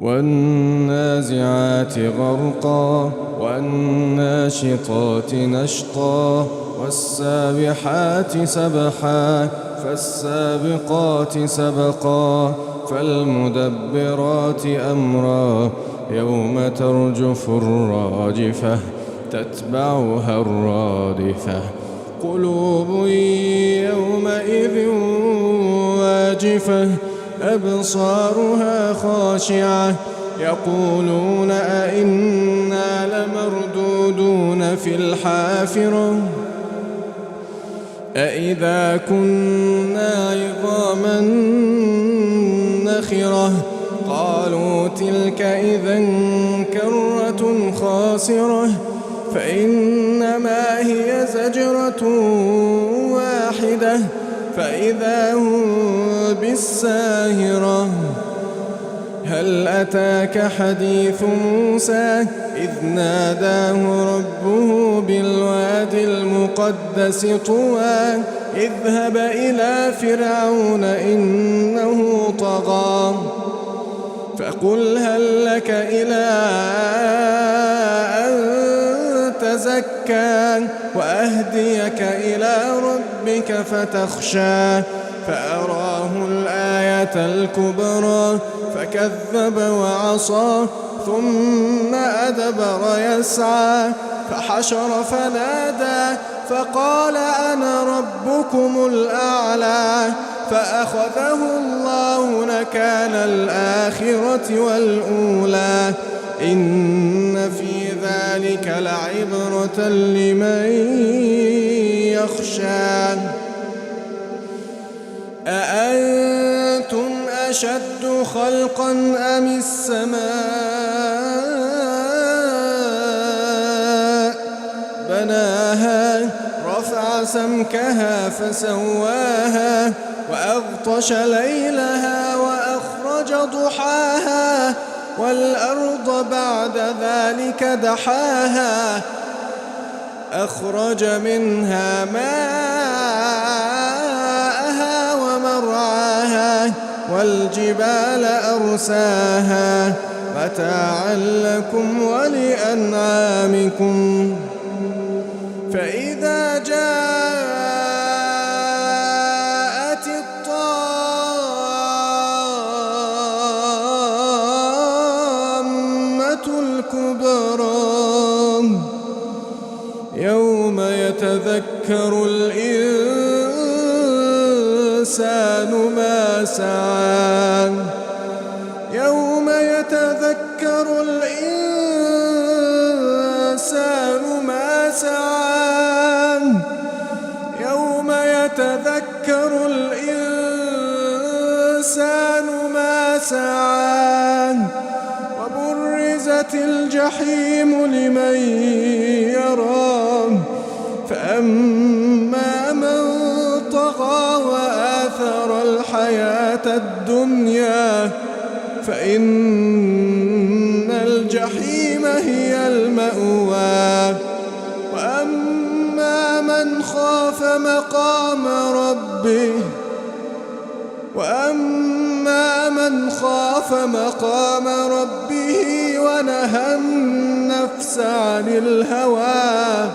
والنازعات غرقا والناشطات نشطا والسابحات سبحا فالسابقات سبقا فالمدبرات أمرا يوم ترجف الراجفة تتبعها الرادفة قلوب يومئذ واجفة أبصارها خاشعة يقولون أئنا لمردودون في الحافرة أئذا كنا عظاما نخرة قالوا تلك إذا كرة خاسرة فإنما هي زجرة واحدة فإذا هم بالساهرة هل أتاك حديث موسى إذ ناداه ربه بالوادي المقدس طوى اذهب إلى فرعون إنه طغى فقل هل لك إلى أن تزكى وأهديك إلى ربك فتخشى فأراه الآية الكبرى فكذب وعصى ثم أدبر يسعى فحشر فنادى فقال أنا ربكم الأعلى فأخذه الله نكال الآخرة والأولى إن في ذلك لعبرة لمن يخشى أأنتم أشد خلقا أم السماء بناها رفع سمكها فسواها وأغطش ليلها وأخرج ضحاها والأرض بعد ذلك دحاها أخرج منها ماءها ومرعاها والجبال أرساها متاعا لكم ولأنعامكم فإذا جاءت الطامة الكبرى يوم يتذكر الإنسان ما سعى يوم يتذكر الإنسان ما سعى يوم يتذكر الإنسان ما سعى وبرزت الجحيم لمن يرى فأما من طغى وآثر الحياة الدنيا فإن الجحيم هي المأوى وأما من خاف مقام ربه ونهى النفس عن الهوى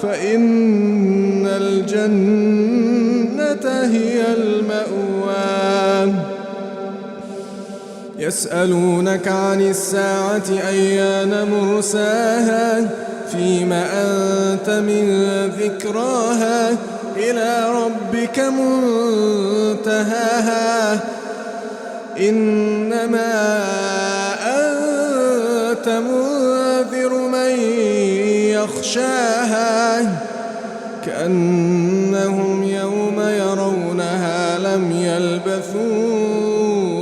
فإن الجنة هي المأوى يسألونك عن الساعة أيان مرساها فيم أنت من ذكراها إلى ربك منتهاها إنما أنت منذر من يخشاها كأنهم يوم يرونها لم يلبثوا